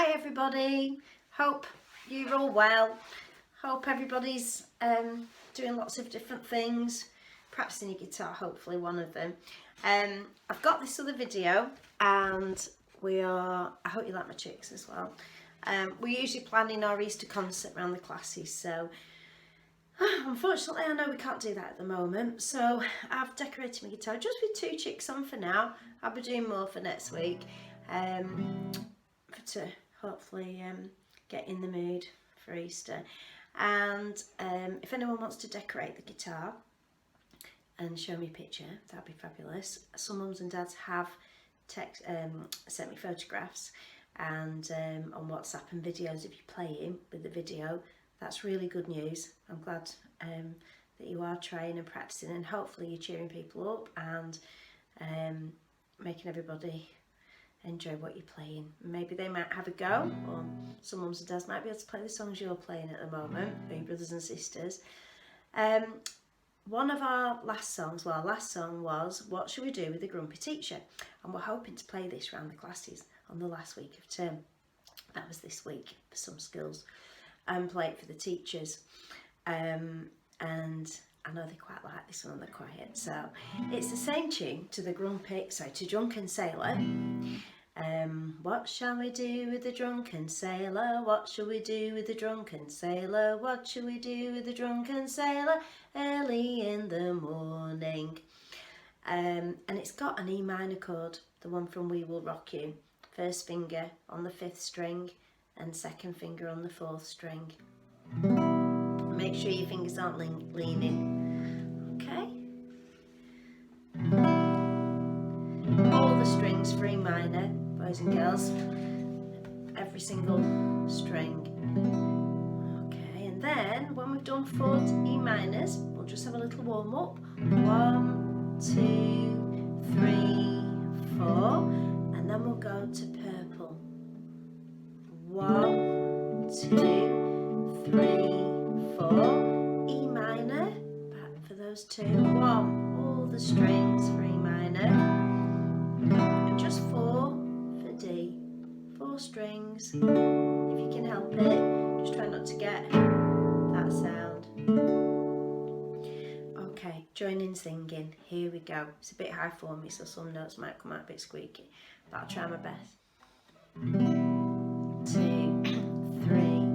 Hi everybody, hope you're all well. Hope everybody's doing lots of different things, practicing your guitar, hopefully one of them. I've got this other video and I hope you like my chicks as well. We're usually planning our Easter concert around the classes, so unfortunately I know we can't do that at the moment, so I've decorated my guitar just with 2 chicks on for now. I'll be doing more for next week. To hopefully get in the mood for Easter. And if anyone wants to decorate the guitar and show me a picture, that'd be fabulous. Some mums and dads have sent me photographs and on WhatsApp and videos of you playing with the video. That's really good news. I'm glad that you are trying and practicing, and hopefully you're cheering people up and making everybody enjoy what you're playing. Maybe they might have a go, or some mums and dads might be able to play the songs you're playing at the moment, or your brothers and sisters. One of our last songs was What Shall We Do With the Grumpy Teacher? And we're hoping to play this around the classes on the last week of term. That was this week for some schools, and play it for the teachers. And I know they quite like this one on the quiet. So it's the same tune to Drunken Sailor. What shall we do with the drunken sailor? What shall we do with the drunken sailor? What shall we do with the drunken sailor early in the morning? And it's got an E minor chord, the one from We Will Rock You. First finger on the 5th string and second finger on the 4th string. Make sure your fingers aren't leaning. Okay. All the strings for E minor, boys and girls. Every single string. Okay, and then when we've done 4 E minors, we'll just have a little warm up. 1, 2, 3, 4, and then we'll go to purple. 1, 2, 3, 4, E minor, back for those 2, 1, all the strings for E minor, and just 4 for D, 4 strings, if you can help it, just try not to get that sound. Okay, join in singing, here we go. It's a bit high for me, so some notes might come out a bit squeaky, but I'll try my best. 2, 3,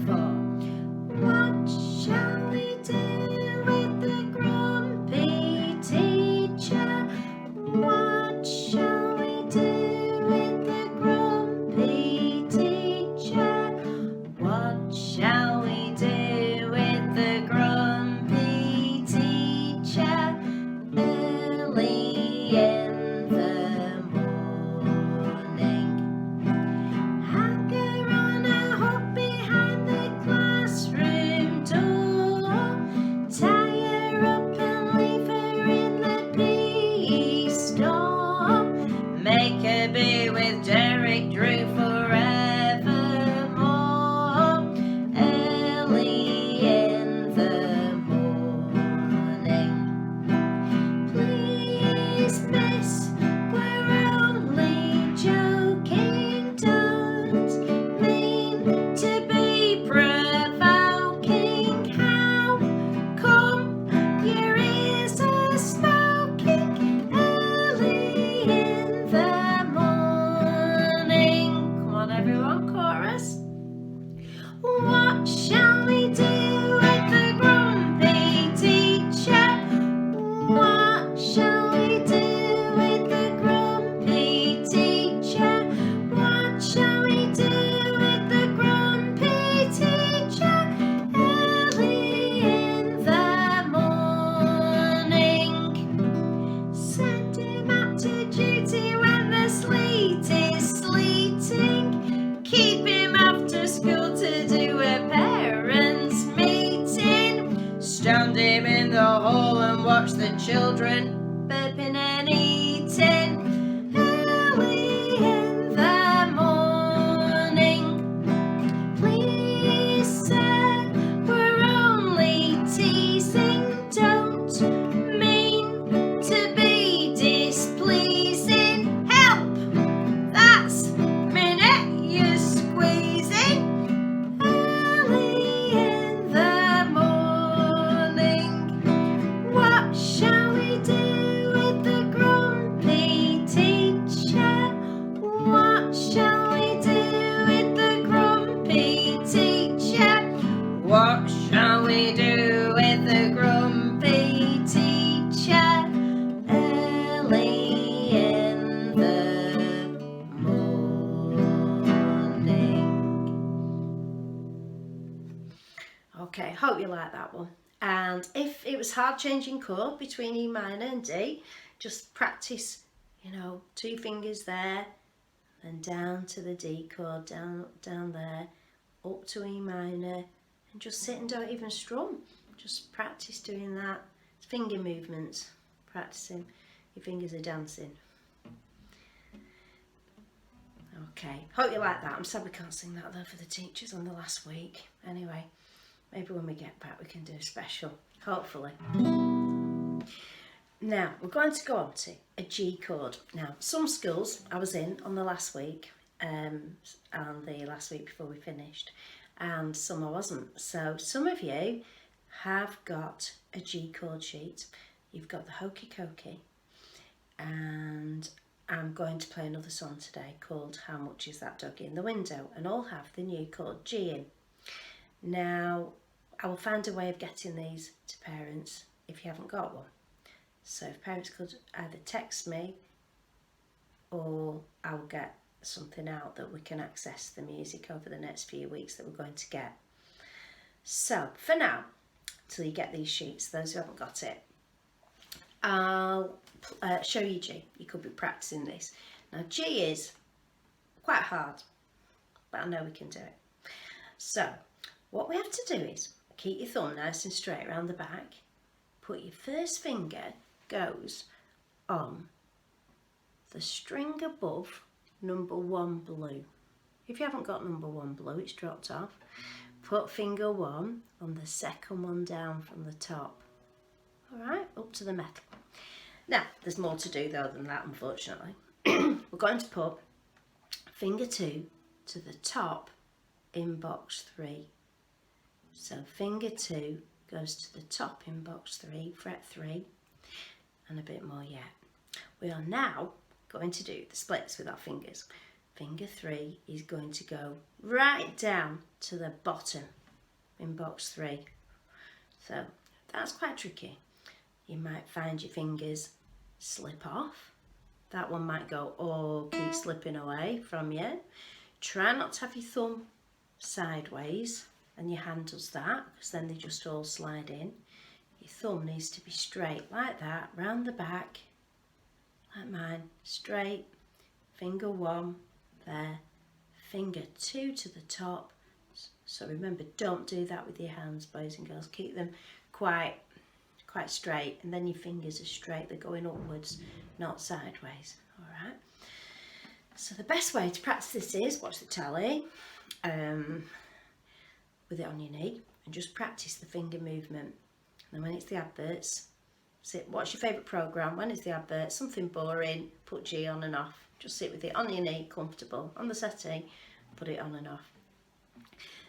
4. What shall we do with the grumpy teacher? What shall we do with the grumpy teacher? What shall we do with the grumpy teacher early in the morning? Hang her on a hook behind the classroom door. Tie her up and leave her in the PE store. Make her be with Derek Drew forevermore. Early in the morning. Please, miss, we're only joking. Don't mean to be provoking. How come your ears are smoking early in the morning? Come on everyone, chorus. What shall we do with the grumpy teacher? What shall we do with the grumpy teacher? What shall we do with the grumpy teacher early in the morning? Send him out to duty when the sleet is sleeting. Keep him after school to do a parents' meeting. Stand him in the hall and watch the children burping and eating early in the morning. Please, sir, we're only teasing. Don't mean to be displeasing. Help! That's minute, you hope you like that one. And if it was hard changing chord between E minor and D, just practice, you know, 2 fingers there, then down to the D chord, down there, up to E minor, and just sit and don't even strum. Just practice doing that. It's finger movements, practicing. Your fingers are dancing. Okay, hope you like that. I'm sad we can't sing that though for the teachers on the last week. Anyway, maybe when we get back we can do a special, hopefully. Now, we're going to go on to a G chord. Now, some schools I was in on the last week, and the last week before we finished, and some I wasn't. So some of you have got a G chord sheet. You've got the Hokey Cokey, and I'm going to play another song today called How Much Is That Dog in the Window, and all have the new chord G in. Now, I will find a way of getting these to parents if you haven't got one. So if parents could either text me, or I'll get something out that we can access the music over the next few weeks that we're going to get. So for now, till you get these sheets, those who haven't got it, I'll show you G. You could be practicing this. Now G is quite hard, but I know we can do it. So what we have to do is keep your thumb nice and straight around the back. Put your first finger goes on the string above number 1 blue. If you haven't got number 1 blue, it's dropped off. Put finger 1 on the second one down from the top. Alright, up to the metal. Now, there's more to do though than that, unfortunately. We're going to put finger 2 to the top in box 3. So finger 2 goes to the top in box 3, fret 3, and a bit more yet. We are now going to do the splits with our fingers. Finger 3 is going to go right down to the bottom in box 3. So that's quite tricky. You might find your fingers slip off. That one might go, oh, keep slipping away from you. Try not to have your thumb sideways and your hand does that, because then they just all slide in. Your thumb needs to be straight like that, round the back, like mine, straight. Finger 1 there, finger 2 to the top. So remember, don't do that with your hands, boys and girls. Keep them quite straight, and then your fingers are straight. They're going upwards, not sideways. All right. So the best way to practice this is watch the telly with it on your knee, and just practice the finger movement. And then when it's the adverts, watch your favourite programme. When it's the adverts, something boring, put G on and off. Just sit with it on your knee, comfortable, on the settee, put it on and off.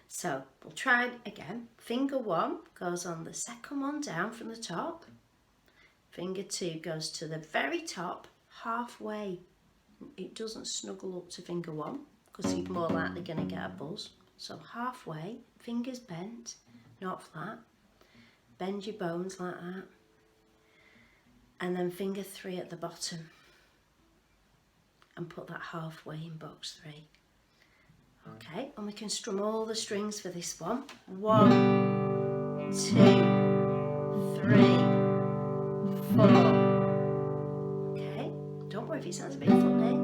So we'll try it again. Finger 1 goes on the second one down from the top. Finger 2 goes to the very top, halfway. It doesn't snuggle up to finger 1 because you're more likely going to get a buzz. So halfway, fingers bent, not flat. Bend your bones like that. And then finger 3 at the bottom. And put that halfway in box 3. Okay, and we can strum all the strings for this one. 1, 2, 3, 4. Okay, don't worry if it sounds a bit funny.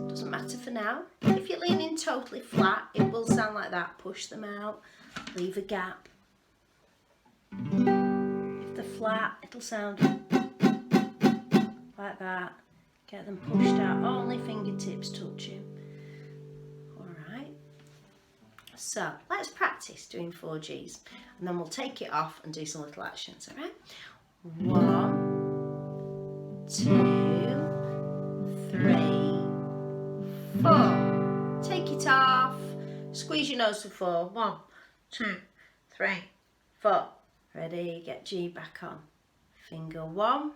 Doesn't matter for now. If you're leaning totally flat, it will sound like that. Push them out, leave a gap. If they're flat, it'll sound like that. Get them pushed out, only fingertips touching. So let's practice doing 4 Gs, and then we'll take it off and do some little actions, all right? 1, 2, 3, 4. Take it off. Squeeze your nose for 4. 1, 2, 3, 4. Ready? Get G back on. Finger 1,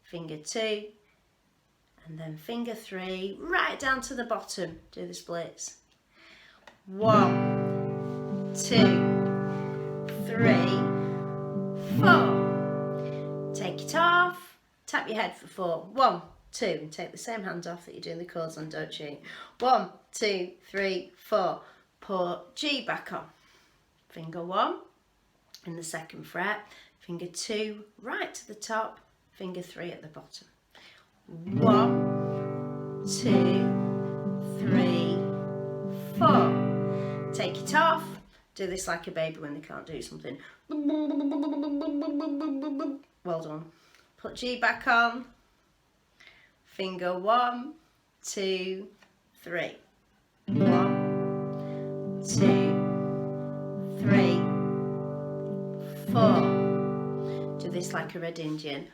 finger 2, and then finger 3, right down to the bottom. Do the splits. 1, 2, 3, 4. Take it off. Tap your head for 4. 1, 2, and take the same hand off that you're doing the chords on, don't cheat. 1, 2, 3, 4. Put G back on. Finger 1, in the 2nd fret, finger 2 right to the top, finger 3 at the bottom. 1, 2, 3, 4. Take it off. Do this like a baby when they can't do something. Well done. Put G back on. Finger 1, 2, 3. 1, 2, 3, 4. Do this like a red Indian.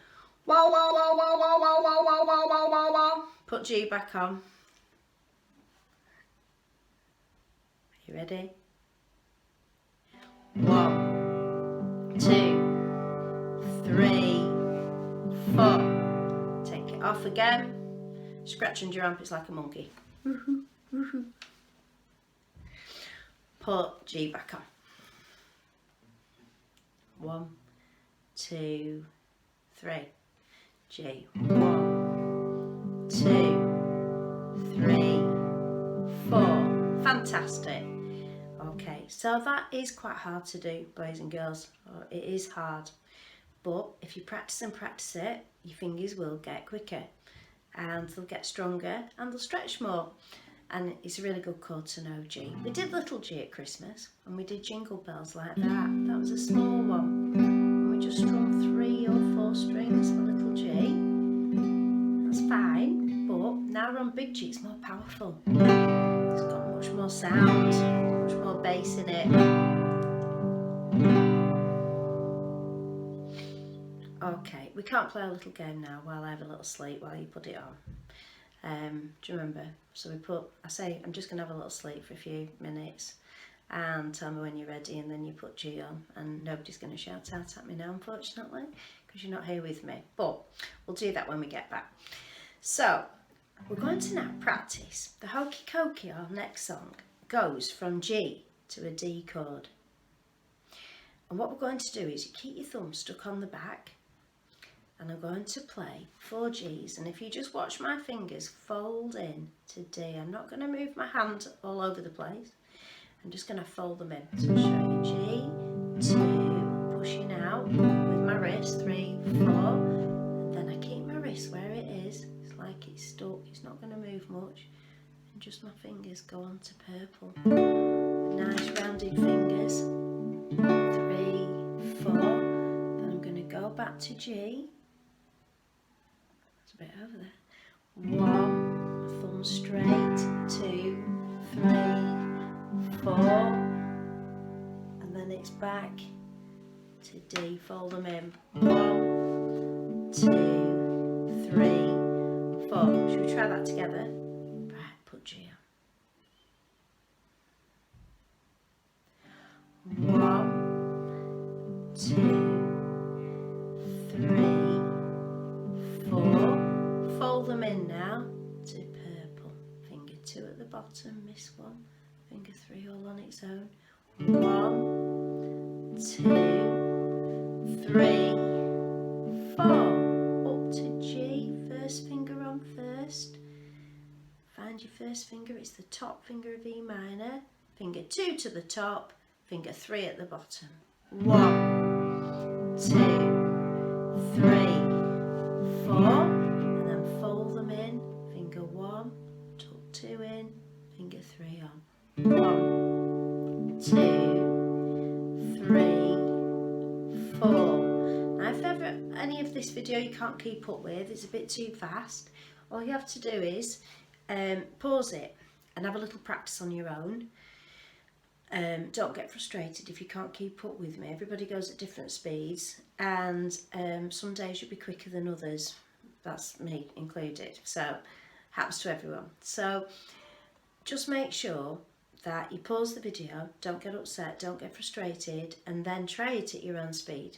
Wow, wow, wow, wow, wow, wow, wow, wow, wow, wow, wow, wow. Put G back on. Are you ready? 1, 2, 3, 4. Take it off again. Scratch under your armpits like a monkey. Put G back on. 1, 2, 3. G. 1, 2, 3, 4. Fantastic. Okay, so that is quite hard to do, boys and girls. It is hard, but if you practice and practice it, your fingers will get quicker and they'll get stronger and they'll stretch more. And it's a really good chord to know, G. We did little G at Christmas and we did Jingle Bells like that. That was a small one. And we just strummed 3 or 4 strings for little G. That's fine, but now we're on big G, it's more powerful. It's got much more sound, much more bass in it. Okay, we can't play a little game now while I have a little sleep while you put it on. Do you remember? So I say I'm just going to have a little sleep for a few minutes and tell me when you're ready, and then you put G on, and nobody's going to shout out at me now, unfortunately, because you're not here with me. But we'll do that when we get back. So we're going to now practice the Hokey Cokey. Our next song goes from G to a D chord. And what we're going to do is you keep your thumb stuck on the back, and I'm going to play 4 Gs, and if you just watch my fingers fold in to D, I'm not going to move my hand all over the place, I'm just going to fold them in. So I'll show you G, 2, pushing out with my wrist, 3, 4, and then I keep my wrist where it is, it's like it's stuck, it's not going to move much, and just my fingers go on to purple. Nice rounded fingers, 3, 4, then I'm going to go back to G, a bit over there. 1, thumb straight, 2, 3, 4, and then it's back to D. Fold them in. 1, 2, 3, 4. Should we try that together? Right, put G on. 1, 2, 3, 4. Fold them in now to purple. Finger 2 at the bottom, miss 1. Finger 3 all on its own. 1, 2, 3, 4. Up to G. First finger on first. Find your first finger. It's the top finger of E minor. Finger 2 to the top. Finger 3 at the bottom. 1, 2, 3, 4. In, finger 1, tuck 2 in, finger 3 on. 1, 2, 3, 4. Now if ever any of this video you can't keep up with, it's a bit too fast, all you have to do is pause it and have a little practice on your own. Don't get frustrated if you can't keep up with me. Everybody goes at different speeds, and some days you'll be quicker than others. That's me included, so happens to everyone. So just make sure that you pause the video, don't get upset, don't get frustrated, and then try it at your own speed,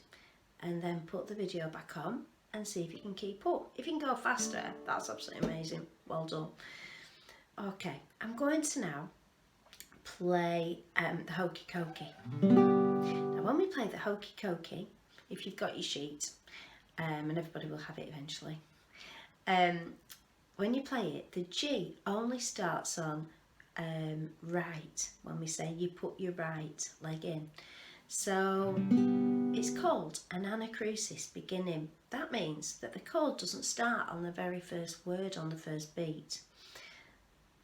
and then put the video back on and see if you can keep up. If you can go faster, that's absolutely amazing. Well done. Okay, I'm going to now play the Hokey Cokey. Now when we play the Hokey Cokey, if you've got your sheet, and everybody will have it eventually, when you play it, the G only starts on right when we say you put your right leg in. So it's called an anacrusis beginning. That means that the chord doesn't start on the very first word on the first beat.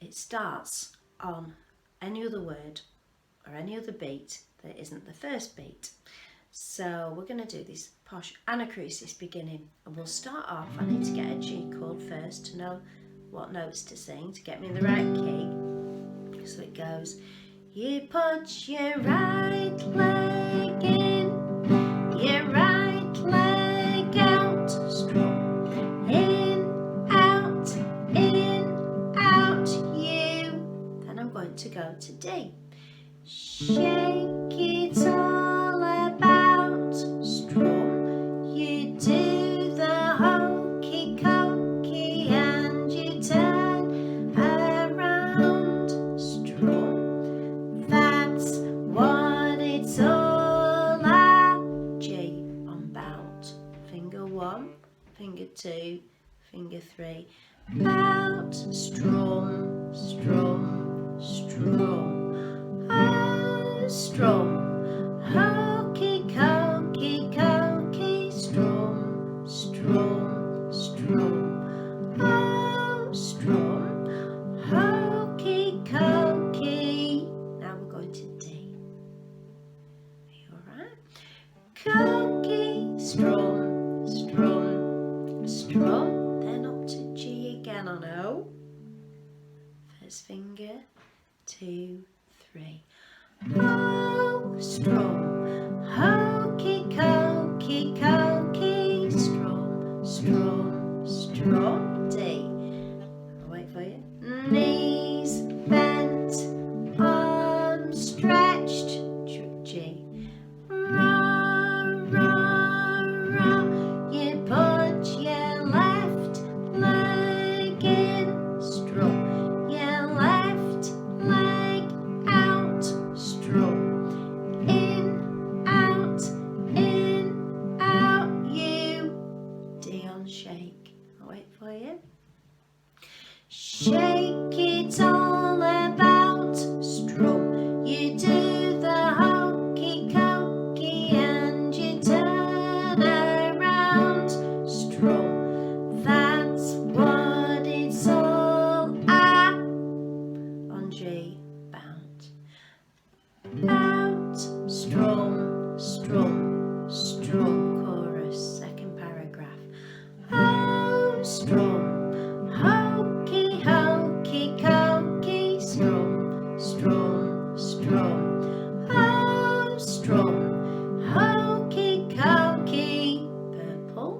It starts on any other word or any other beat that isn't the first beat. So we're going to do this posh anacrusis beginning, and we'll start off. I need to get a G chord first to know what notes to sing to get me in the right key. So it goes, you put your right leg in, your right leg out, strum, in, out, you. Then I'm going to go to D. Shake it all about, strum, you do the hokey cokey and you turn around, strum, that's what it's all about. G on bout, finger 1, finger 2, finger 3, bout, strum, strum, strum. Oh, strum, hokey cokey cokey, strum, strum, strum. Oh, strum, hokey cokey. Now we're going to D. Are you alright? Cokey, strum, strum, strum. Then up to G again on O. First finger, 2, 3. Oh, strum, hokey cokey cokey, strum, strum, strum. D. I'll wait for you. Knees bent, arms stretched, G. Ra, ra, ra. You put your left leg in, strum, your left leg out, strum, in, out, you. D on shake. I'll wait for you. Shake it all about, strum, you do the hokey cokey and you turn around, strum, that's what it's all at. On G, bout, out, strum, strum, strum. Chorus, second paragraph. Oh, strum, hokey hokey cokey, strum, strum, strum. Oh, strum, hokey cokey. Purple,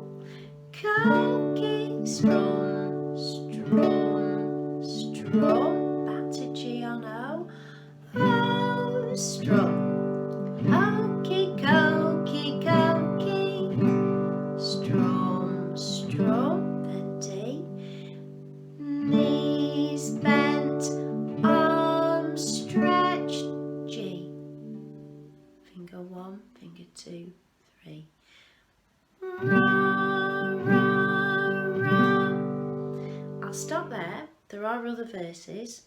cokey, strum, strum, strum. Back to G on O. Oh, strum, hokey cokey cokey, strum, strum. Then D. Knees bent, arms stretched, G. Finger 1, finger 2, 3. Ra, ra, ra. I'll stop there. There are other verses,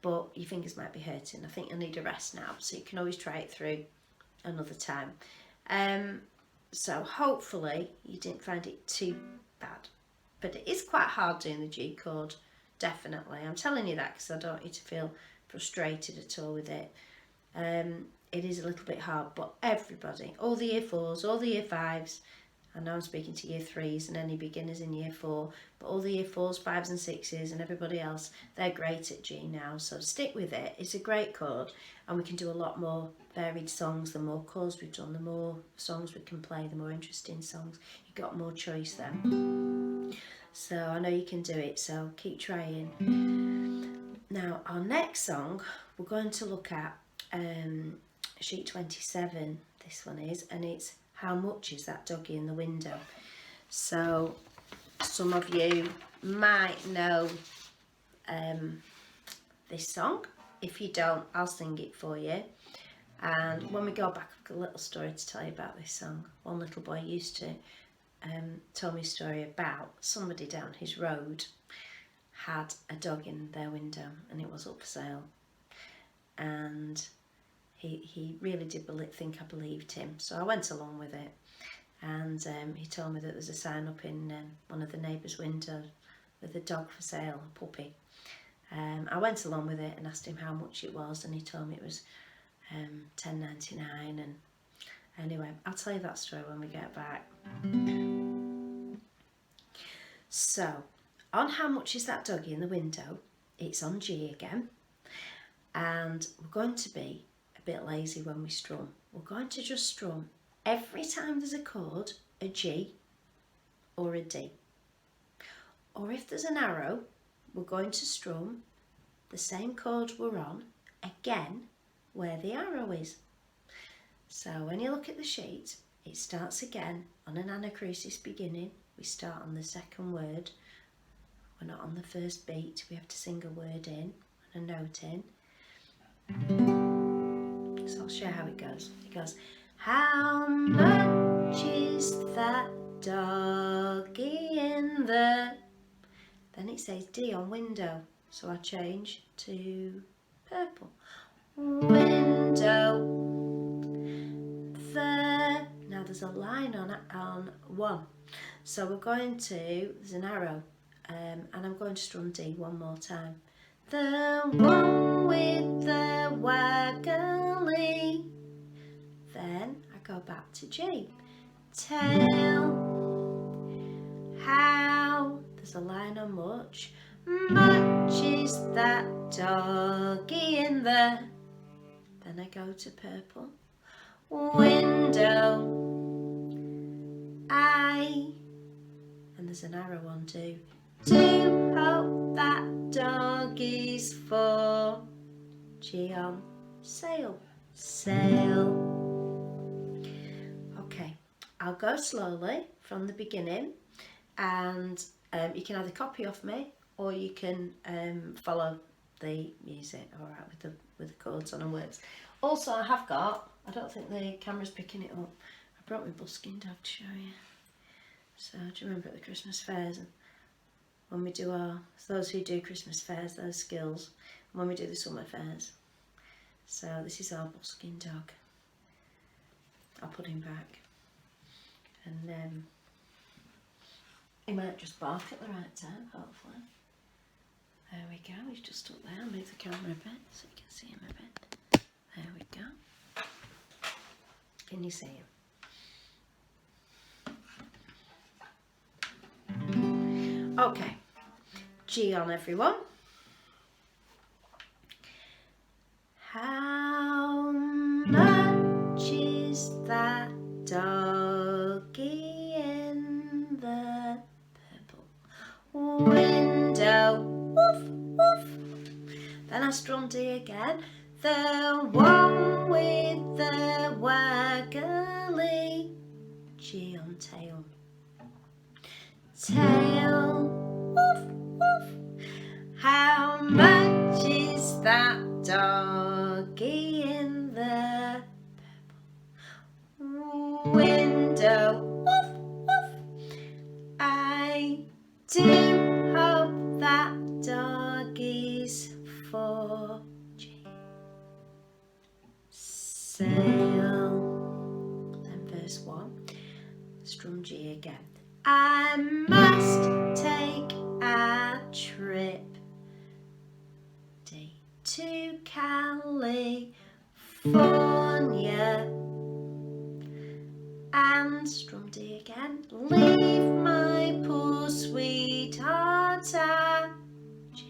but your fingers might be hurting. I think you'll need a rest now, so you can always try it through another time. So hopefully you didn't find it too bad, but it is quite hard doing the G chord, definitely. I'm telling you that because I don't want you to feel frustrated at all with it. It is a little bit hard, but everybody, all the year 4s, all the year 5s, I know I'm speaking to year 3s and any beginners in year 4, but all the year 4s, 5s and 6s and everybody else, they're great at G now, so stick with it. It's a great chord and we can do a lot more varied songs. The more chords we've done, the more songs we can play, the more interesting songs. You've got more choice then. So I know you can do it, so keep trying. Now our next song we're going to look at sheet 27, this one is, and it's How Much Is That Doggy in the Window. So some of you might know this song. If you don't, I'll sing it for you. And when we go back, I've got a little story to tell you about this song. One little boy used to tell me a story about somebody down his road had a dog in their window and it was up for sale. And he really did think I believed him, so I went along with it. And he told me that there's a sign up in one of the neighbours' windows with a dog for sale, a puppy. I went along with it and asked him how much it was, and he told me it was $10.99. And anyway, I'll tell you that story when we get back. So, on how much is that doggy in the window, it's on G again, and we're going to be a bit lazy when we strum. We're going to just strum every time there's a chord, a G or a D. Or if there's an arrow, we're going to strum the same chord we're on again where the arrow is. So when you look at the sheet, it starts again on an anacrusis beginning. We start on the second word. We're not on the first beat. We have to sing a word in and a note in. So I'll show you how it goes. It goes, how much is that doggy in the... Then it says D on window, so I change to purple. Window. Now there's a line on one, so we're going to, there's an arrow, and I'm going to strum D one more time. The one with the waggly. Then I go back to G. Tell how, there's a line on much. Much is that doggy in the. Then I go to purple. Window. I, and there's an arrow on two. Do hope that doggy's for. G on sail. Sail. Okay, I'll go slowly from the beginning, and you can either copy off me or you can follow the music, all right, with the chords on and words. Also, I have got, I don't think the camera's picking it up, I brought my busking dog to show you. So do you remember at the Christmas fairs, and when we do our, those who do Christmas fairs, those skills, and when we do the summer fairs. So this is our busking dog. I'll put him back, and he might just bark at the right time, hopefully. There we go, he's just up there. I'll move the camera a bit so you can see him a bit. There we go. Can you see him? Okay, G on everyone. How much is that doggy in the purple window? Woof, woof. Then I strum D again. The one with the waggly. G on tail. Tail. Woof, woof. How much is that doggy in the purple window? Woof, woof. I do hope that doggy's for G. Sail. Then verse 1, strum G again. I must take a trip D to California, and strum D again. Leave my poor sweetheart at G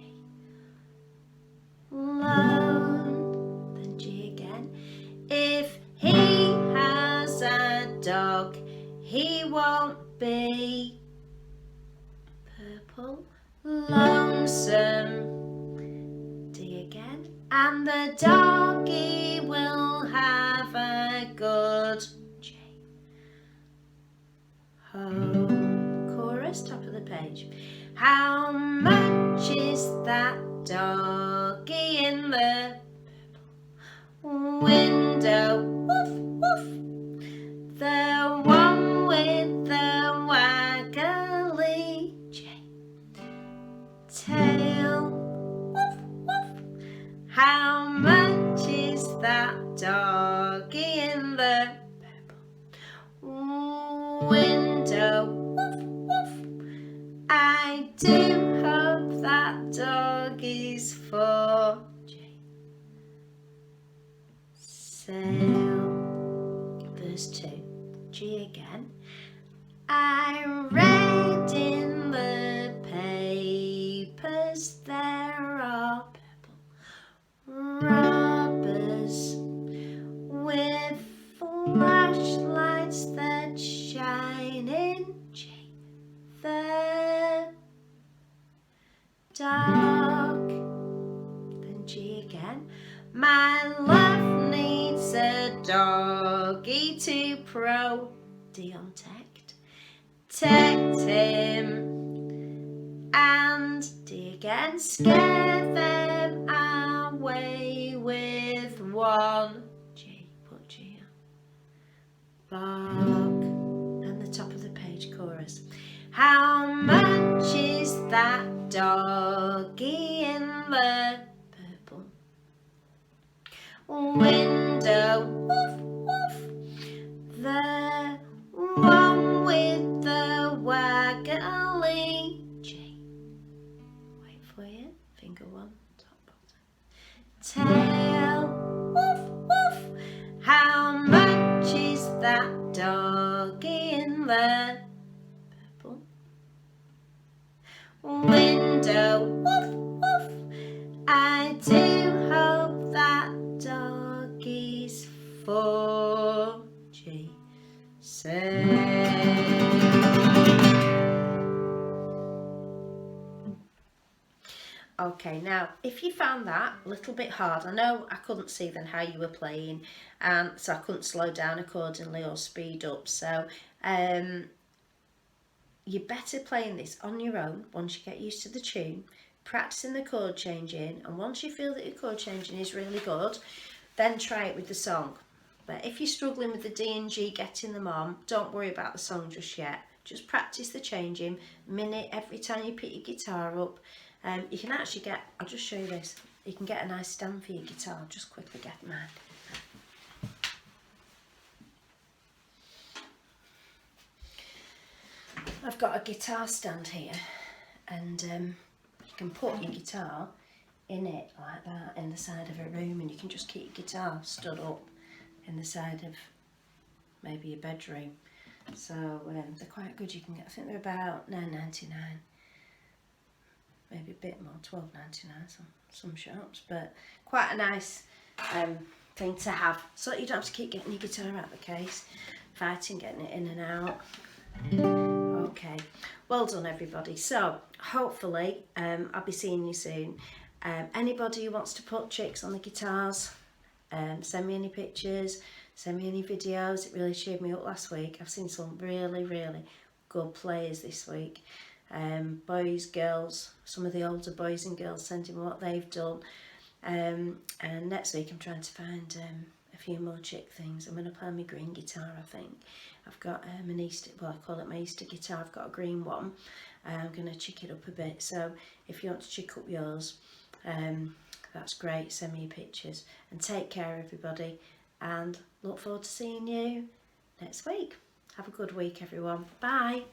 alone. Then G again. If he has a dog, he won't be purple lonesome. D again. And the doggy will have a good G. Home. Chorus, top of the page. How much is that doggy in the purple window? Woof, woof. The one with the waggly J. Tail. Woof, woof. How much is that doggy in the window? Woof, woof. I do hope that doggy's for G. Sail. Verse 2. G again. I read in the papers there are robbers with flashlights that shine in G. The dark. Then G again. My love needs a doggy to protect him. And D again. Scare them away with one G. Put G on. Bark. And the top of the page chorus. How much is that doggy in the purple window? Woof, woof. The one with the waggly G. Wait for you. Finger one, top, bottom. Tail. Woof, woof. How much is that doggy in the purple window? Woof, woof. I do hope that doggy's for G. Say. Okay, now if you found that a little bit hard, I know I couldn't see then how you were playing, and so I couldn't slow down accordingly or speed up, so you're better playing this on your own once you get used to the tune, practicing the chord changing, and once you feel that your chord changing is really good, then try it with the song. But if you're struggling with the D and G getting them on, don't worry about the song just yet. Just practice the changing, minute every time you pick your guitar up. You can actually get, I'll just show you this, you can get a nice stand for your guitar. I'll just quickly get mine. I've got a guitar stand here, and you can put your guitar in it like that in the side of a room, and you can just keep your guitar stood up in the side of maybe your bedroom. So they're quite good. You can get, I think they're about £9.99, maybe a bit more, £12.99 some shops, but quite a nice thing to have, so that you don't have to keep getting your guitar out of the case, fighting getting it in and out. Okay, well done everybody. So hopefully I'll be seeing you soon. Anybody who wants to put tricks on the guitars, send me any pictures, send me any videos. It really cheered me up last week. I've seen some really good players this week. Boys, girls, some of the older boys and girls sending what they've done. And next week I'm trying to find a few more chick things. I'm going to play my green guitar, I think. I've got an Easter, well I call it my Easter guitar. I've got a green one. I'm going to chick it up a bit. So if you want to chick up yours, that's great. Send me your pictures. And take care everybody. And look forward to seeing you next week. Have a good week everyone. Bye.